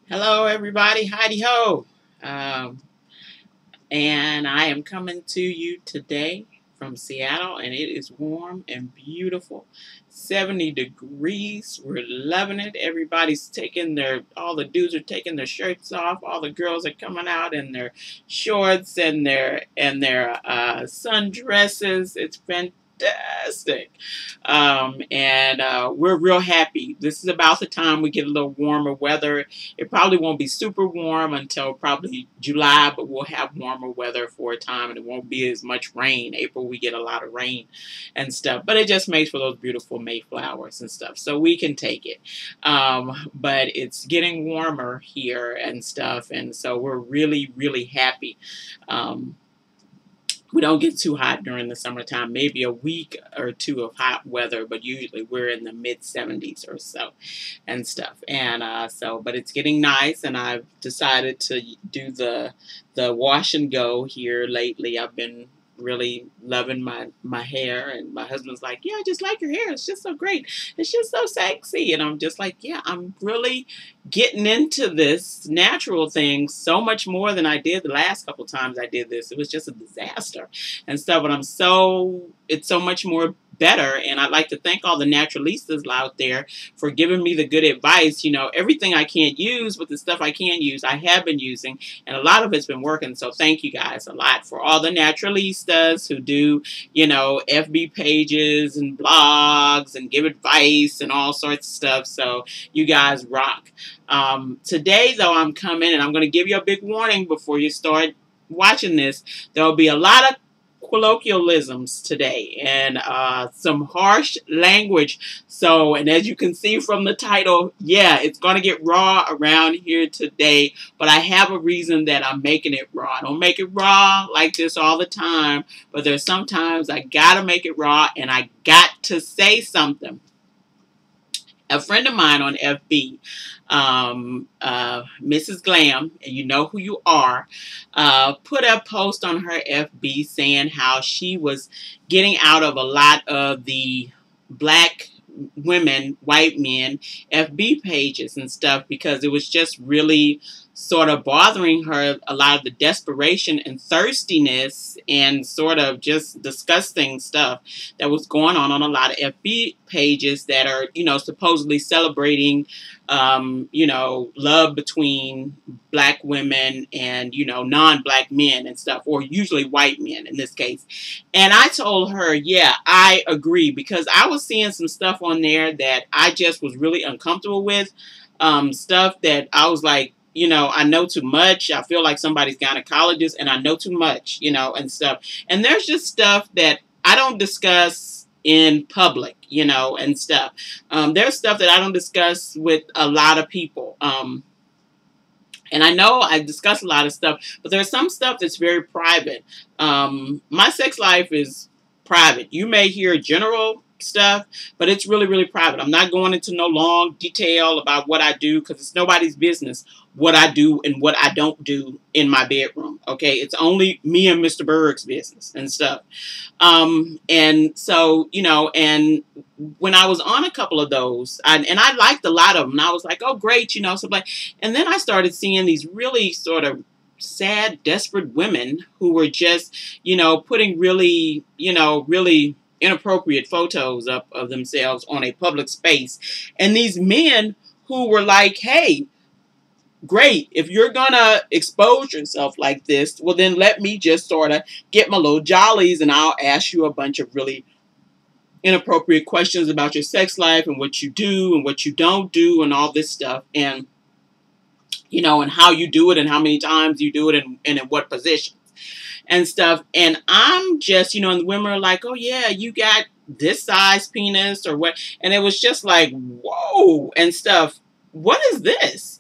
Hello, everybody. Heidi ho. Um, and I am coming to you today from Seattle, and it is warm and beautiful. 70 degrees. We're loving it. Everybody's all the dudes are taking their shirts off. All the girls are coming out in their shorts and their sundresses. It's fantastic. And we're real happy. This is about the time we get a little warmer weather. It probably won't be super warm until probably July, but we'll have warmer weather for a time, and it won't be as much rain. April, we get a lot of rain and stuff, but it just makes for those beautiful Mayflowers and stuff, so we can take it. But it's getting warmer here and stuff, and so we're really, really happy. Um, we don't get too hot during the summertime, maybe a week or two of hot weather, but usually we're in the mid 70s or so and stuff. But it's getting nice, and I've decided to do the wash and go here lately. I've been really loving my hair, and my husband's like, yeah, I just like your hair, it's just so great, it's just so sexy. And I'm just like, yeah, I'm really getting into this natural thing so much more than I did the last couple times I did this. It was just a disaster and stuff, but it's so much more better. And I'd like to thank all the naturalistas out there for giving me the good advice. Everything I can't use, but the stuff I can use, I have been using, and a lot of it's been working. So thank you guys a lot for all the naturalistas who do, FB pages and blogs and give advice and all sorts of stuff. So you guys rock. Today, though, I'm coming, and I'm going to give you a big warning before you start watching this. There will be a lot of colloquialisms today, and some harsh language. So, and as you can see from the title, yeah, it's going to get raw around here today, but I have a reason that I'm making it raw. I don't make it raw like this all the time, but there's sometimes I got to make it raw, and I got to say something. A friend of mine on FB, Mrs. Glam, and you know who you are, put a post on her FB saying how she was getting out of a lot of the black women, white men, FB pages and stuff, because it was just really sort of bothering her, a lot of the desperation and thirstiness and sort of just disgusting stuff that was going on a lot of FB pages that are, supposedly celebrating, love between black women and, non-black men and stuff, or usually white men in this case. And I told her, yeah, I agree, because I was seeing some stuff on there that I just was really uncomfortable with. Stuff that I was like, I know too much. I feel like somebody's gynecologist, and I know too much, and stuff. And there's just stuff that I don't discuss in public, and stuff. There's stuff that I don't discuss with a lot of people. And I know I discuss a lot of stuff, but there's some stuff that's very private. My sex life is private. You may hear general stuff, but it's really, really private. I'm not going into no long detail about what I do, because it's nobody's business what I do and what I don't do in my bedroom. Okay, it's only me and Mr. Berg's business and stuff. And so, and when I was on a couple of those, I liked a lot of them, and I was like, oh great, so like, and then I started seeing these really sort of sad, desperate women who were just, putting really, really inappropriate photos up of themselves on a public space. And these men who were like, hey, great, if you're gonna expose yourself like this, well then let me just sort of get my little jollies, and I'll ask you a bunch of really inappropriate questions about your sex life and what you do and what you don't do and all this stuff, and and how you do it and how many times you do it, and in what positions and stuff. And I'm just, and the women are like, oh yeah, you got this size penis or what. And it was just like, whoa, and stuff. What is this?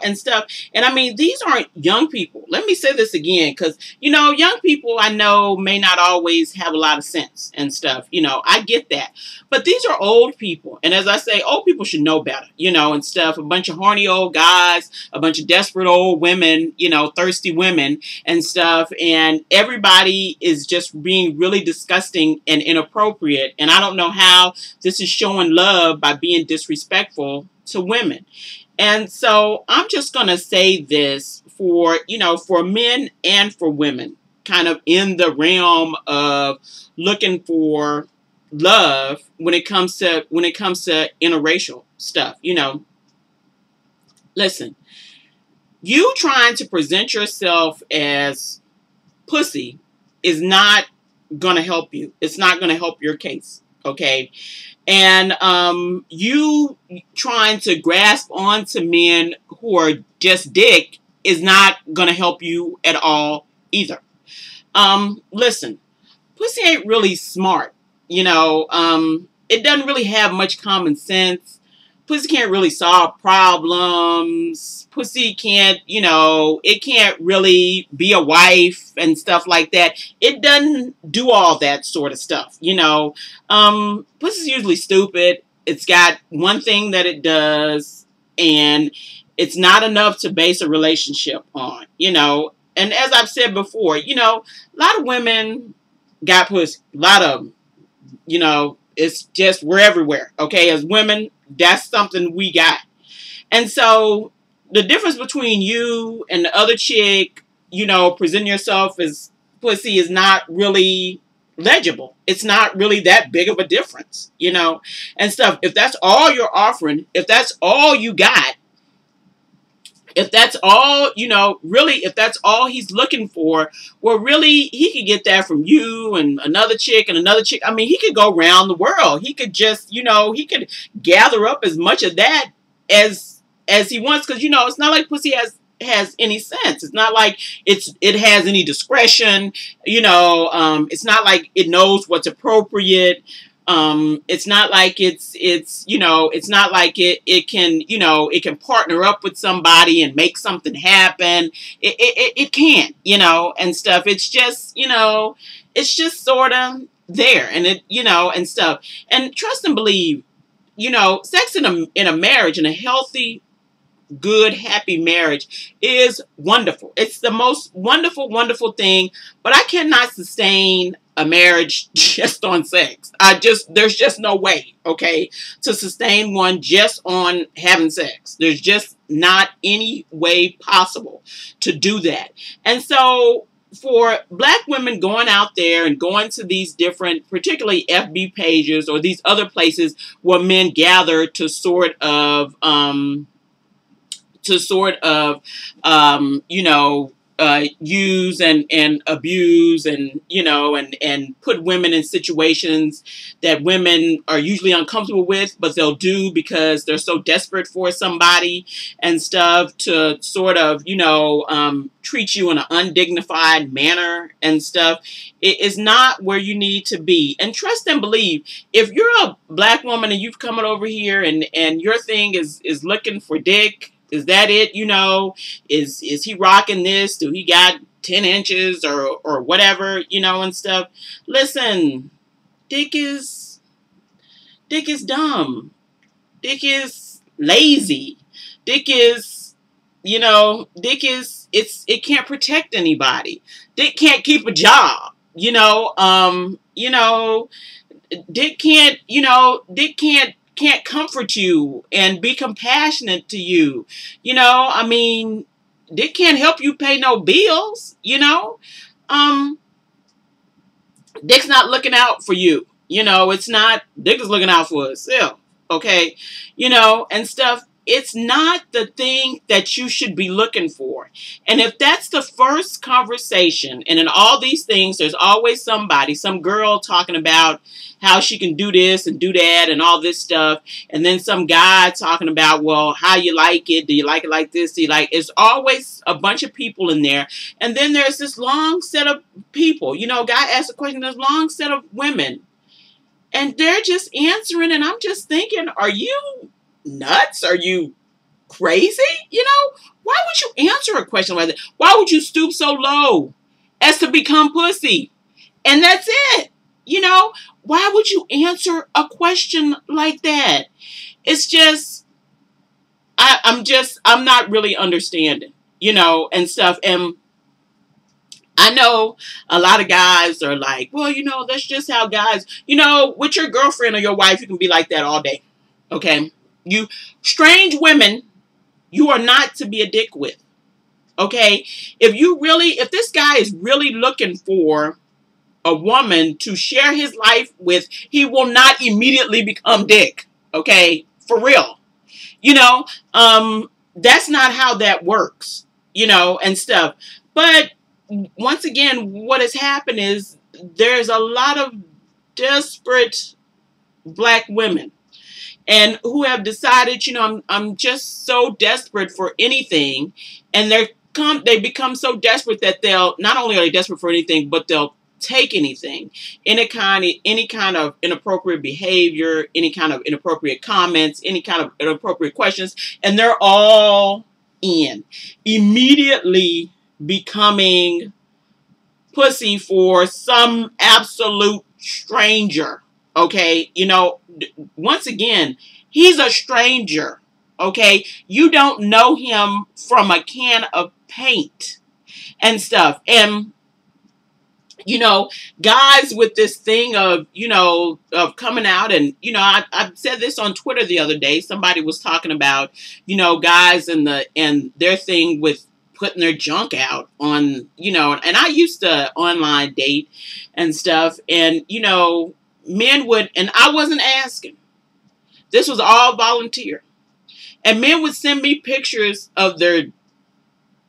And stuff. And I mean, these aren't young people. Let me say this again, because, young people I know may not always have a lot of sense and stuff. I get that. But these are old people. And as I say, old people should know better, and stuff. A bunch of horny old guys, a bunch of desperate old women, thirsty women and stuff. And everybody is just being really disgusting and inappropriate. And I don't know how this is showing love by being disrespectful to women. And so I'm just going to say this for, for men and for women, kind of in the realm of looking for love when it comes to interracial stuff. Listen, you trying to present yourself as pussy is not going to help you. It's not going to help your case. Okay. And you trying to grasp onto men who are just dick is not going to help you at all either. Listen, pussy ain't really smart. It doesn't really have much common sense. Pussy can't really solve problems. Pussy can't, it can't really be a wife and stuff like that. It doesn't do all that sort of stuff, Pussy's usually stupid. It's got one thing that it does, and it's not enough to base a relationship on, And as I've said before, a lot of women got pussy. A lot of them, it's just, we're everywhere. Okay. As women, that's something we got. And so the difference between you and the other chick, presenting yourself as pussy is not really legible. It's not really that big of a difference, and stuff. If that's all you're offering, if that's all you got, if that's all, really, if that's all he's looking for, well, really, he could get that from you and another chick and another chick. I mean, he could go around the world. He could just, he could gather up as much of that as he wants. Because, it's not like pussy has any sense. It's not like it has any discretion. It's not like it knows what's appropriate. It's not like it's not like it can partner up with somebody and make something happen. It can't, and stuff. It's just sort of there, and and stuff. And trust and believe, sex in a marriage, in a healthy, good, happy marriage is wonderful. It's the most wonderful, wonderful thing, but I cannot sustain a marriage just on sex. There's just no way, okay, to sustain one just on having sex. There's just not any way possible to do that. And so for black women going out there and going to these different, particularly FB pages or these other places where men gather to sort of use and abuse and put women in situations that women are usually uncomfortable with, but they'll do because they're so desperate for somebody and stuff, to sort of, treat you in an undignified manner and stuff. It is not where you need to be. And trust and believe, if you're a black woman and you've come over here and your thing is looking for dick, is that it? Is he rocking this? Do he got 10 inches or whatever, and stuff? Listen, dick is dumb. Dick is lazy. Dick is, it can't protect anybody. Dick can't keep a job. Dick can't comfort you and be compassionate to you. Dick can't help you pay no bills, Dick's not looking out for you. It's not, Dick is looking out for itself. Okay. And stuff. It's not the thing that you should be looking for. And if that's the first conversation, and in all these things, there's always somebody, some girl talking about how she can do this and do that and all this stuff. And then some guy talking about, well, how you like it. Do you like it like this? Do you like, it's always a bunch of people in there. And then there's this long set of people, guy asks a question, there's a long set of women. And they're just answering. And I'm just thinking, are you nuts? Are you crazy? Why would you answer a question like that? Why would you stoop so low as to become pussy? And that's it. Why would you answer a question like that? It's just, I'm not really understanding, and stuff. And I know a lot of guys are like, well, that's just how guys, with your girlfriend or your wife, you can be like that all day. Okay. You strange women You are not to be a dick with. Okay? If this guy is really looking for a woman to share his life with, he will not immediately become dick. Okay? For real. You know, that's not how that works, and stuff. But once again, what has happened is there's a lot of desperate black women and who have decided, I'm just so desperate for anything, and they become so desperate that they'll not only are they desperate for anything, but they'll take anything, any kind of inappropriate behavior, any kind of inappropriate comments, any kind of inappropriate questions, and they're all in, immediately becoming pussy for some absolute stranger. Okay, once again, he's a stranger. Okay, you don't know him from a can of paint and stuff. And guys with this thing of, of coming out and, I said this on Twitter the other day. Somebody was talking about, guys and their thing with putting their junk out on, and I used to online date and stuff, and, men would, and I wasn't asking. This was all volunteer. And men would send me pictures of their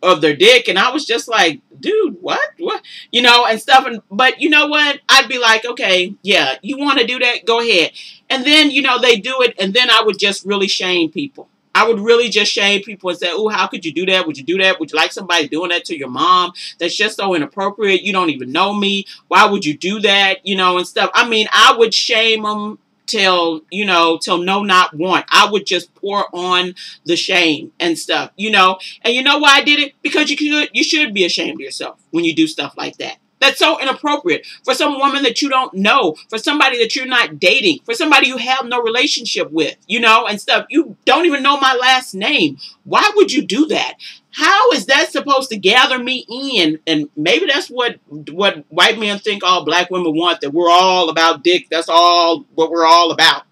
dick, and I was just like, dude, what, and stuff. But you know what? I'd be like, okay, yeah, you want to do that? Go ahead. And then, they do it, and then I would just really shame people. I would really just shame people and say, oh, how could you do that? Would you do that? Would you like somebody doing that to your mom? That's just so inappropriate. You don't even know me. Why would you do that? And stuff. I mean, I would shame them till no, not want. I would just pour on the shame and stuff, And you know why I did it? Because you should be ashamed of yourself when you do stuff like that. That's so inappropriate for some woman that you don't know, for somebody that you're not dating, for somebody you have no relationship with, and stuff. You don't even know my last name. Why would you do that? How is that supposed to gather me in? And maybe that's what white men think all black women want, that we're all about dick. That's all what we're all about,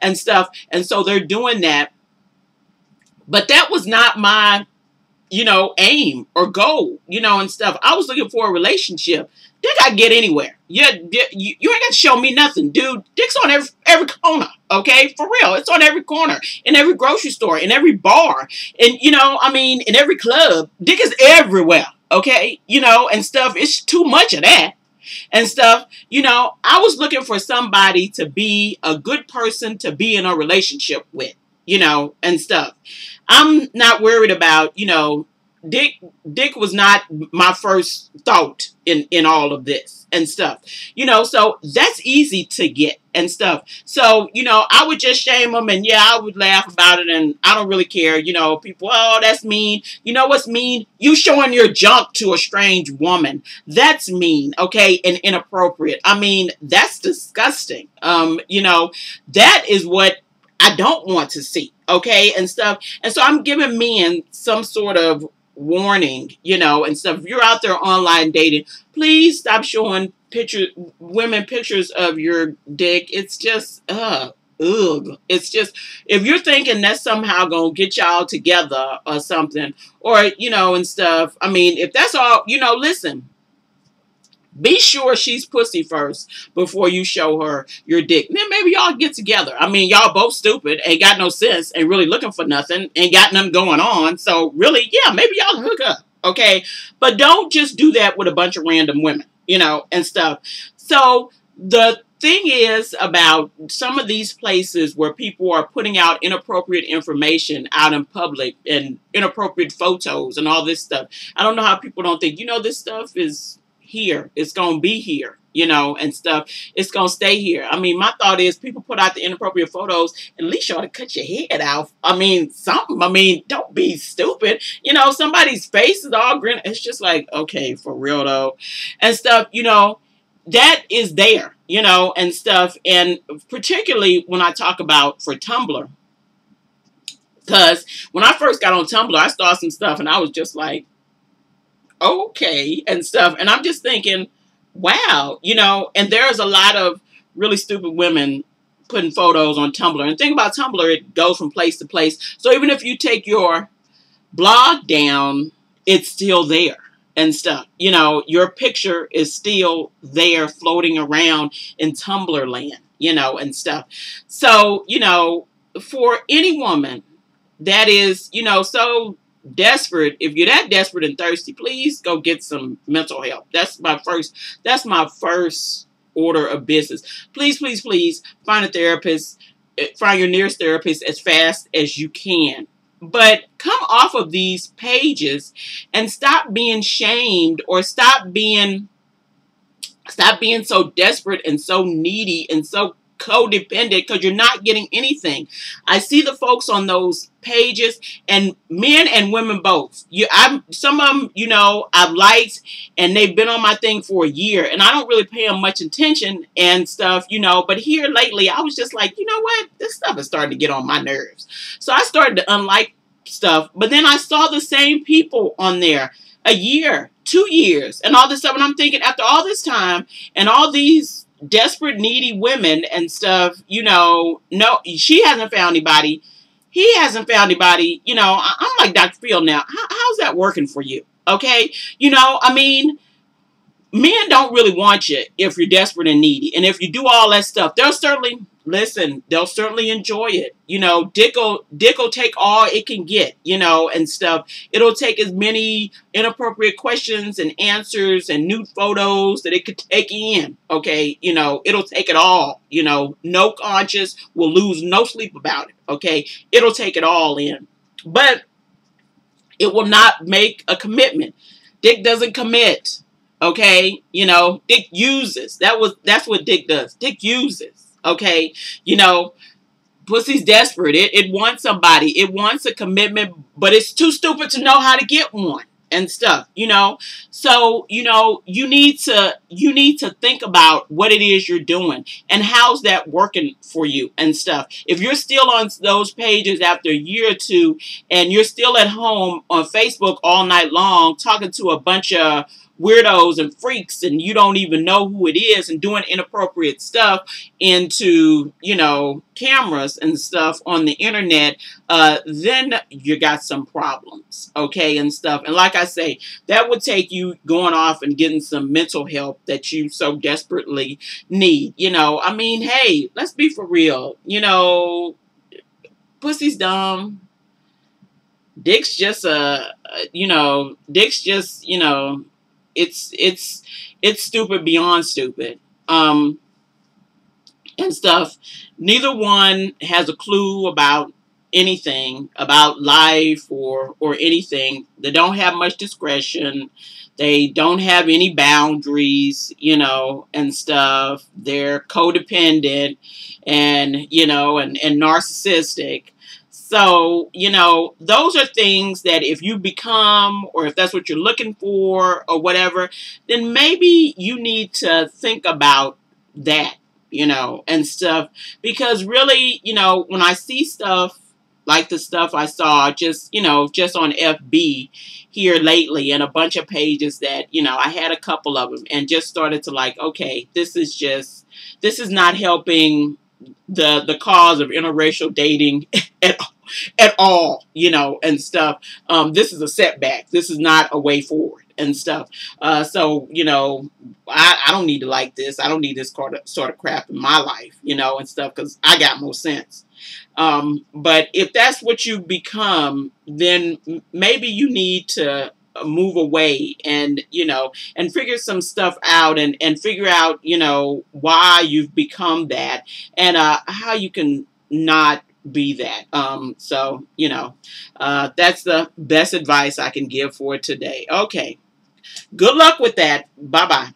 and stuff. And so they're doing that. But that was not my aim or goal, and stuff. I was looking for a relationship. Dick I get anywhere. Yeah, you ain't got to show me nothing, dude. Dick's on every corner, okay? For real. It's on every corner, in every grocery store, in every bar, and, in every club. Dick is everywhere, okay? And stuff. It's too much of that and stuff. I was looking for somebody to be a good person to be in a relationship with, and stuff. I'm not worried about, Dick was not my first thought in all of this and stuff, so that's easy to get and stuff. So, I would just shame them, and yeah, I would laugh about it, and I don't really care, people, oh, that's mean. You know what's mean? You showing your junk to a strange woman. That's mean, okay, and inappropriate. I mean, that's disgusting. That is what I don't want to see, okay, and stuff. And so I'm giving men some sort of warning, and stuff. If you're out there online dating, please stop showing women pictures of your dick. It's just, ugh. It's just, if you're thinking that's somehow gonna get y'all together or something, or, and stuff. I mean, if that's all, listen. Be sure she's pussy first before you show her your dick. Then maybe y'all get together. I mean, y'all both stupid, ain't got no sense, ain't really looking for nothing, ain't got nothing going on. So really, yeah, maybe y'all hook up, okay? But don't just do that with a bunch of random women, and stuff. So the thing is about some of these places where people are putting out inappropriate information out in public and inappropriate photos and all this stuff. I don't know how people don't think, this stuff is here. It's going to be here, and stuff. It's going to stay here. I mean, my thought is people put out the inappropriate photos, at least you ought to cut your head out. I mean, something. I mean, don't be stupid. Somebody's face is all grin. It's just like, okay, for real though, and stuff, that is there, and stuff. And particularly when I talk about for Tumblr, because when I first got on Tumblr, I saw some stuff and I was just like, okay, and stuff. And I'm just thinking, wow, and there's a lot of really stupid women putting photos on Tumblr. And the thing about Tumblr, it goes from place to place. So even if you take your blog down, it's still there and stuff. You know, your picture is still there floating around in Tumblr land, you know, and stuff. So, you know, for any woman that is, you know, so desperate, if you're that desperate and thirsty, please go get some mental help. That's my first order of business. Please, please, please find a therapist, find your nearest therapist as fast as you can. But come off of these pages and stop being shamed, or stop being so desperate and so needy and so codependent, because you're not getting anything. I see the folks on those pages, and men and women both. Some of them, you know, I've liked, and they've been on my thing for a year, and I don't really pay them much attention and stuff, you know. But here lately, I was just like, you know what, this stuff is starting to get on my nerves. So I started to unlike stuff. But then I saw the same people on there a year, 2 years, and all this stuff. And I'm thinking, after all this time and all these desperate, needy women and stuff, you know, no, she hasn't found anybody. He hasn't found anybody. You know, I'm like Dr. Field now. How's that working for you? Okay. You know, I mean, men don't really want you if you're desperate and needy. And if you do all that stuff, they'll certainly enjoy it. You know, dick will take all it can get, you know, and stuff. It'll take as many inappropriate questions and answers and nude photos that it could take in. Okay. You know, it'll take it all. You know, no conscience will lose no sleep about it. Okay. It'll take it all in. But it will not make a commitment. Dick doesn't commit. Okay, you know, Dick uses. That's what Dick does. Dick uses. Okay, you know, pussy's desperate. It wants somebody. It wants a commitment, but it's too stupid to know how to get one and stuff. You know, so you know you need to think about what it is you're doing and how's that working for you and stuff. If you're still on those pages after a year or two, and you're still at home on Facebook all night long talking to a bunch of weirdos and freaks, and you don't even know who it is, and doing inappropriate stuff into, you know, cameras and stuff on the internet, then you got some problems, okay, and stuff. And like I say, that would take you going off and getting some mental help that you so desperately need. You know, I mean, hey, let's be for real. You know, pussy's dumb. Dick's just it's stupid beyond stupid. And stuff. Neither one has a clue about anything, about life or anything. They don't have much discretion. They don't have any boundaries, you know, and stuff. They're codependent and, you know, and narcissistic. So, you know, those are things that if you become, or if that's what you're looking for or whatever, then maybe you need to think about that, you know, and stuff. Because really, you know, when I see stuff like the stuff I saw just, you know, just on FB here lately, and a bunch of pages that, you know, I had a couple of them and just started to like, okay, this is not helping the cause of interracial dating at all, you know, and stuff. This is a setback. This is not a way forward and stuff. So, you know, I don't need to like this. I don't need this sort of crap in my life, you know, and stuff, because I got more sense. But if that's what you become, then maybe you need to move away and, you know, and figure some stuff out and figure out, you know, why you've become that, and how you can not be that. So, you know, that's the best advice I can give for today. Okay. Good luck with that. Bye-bye.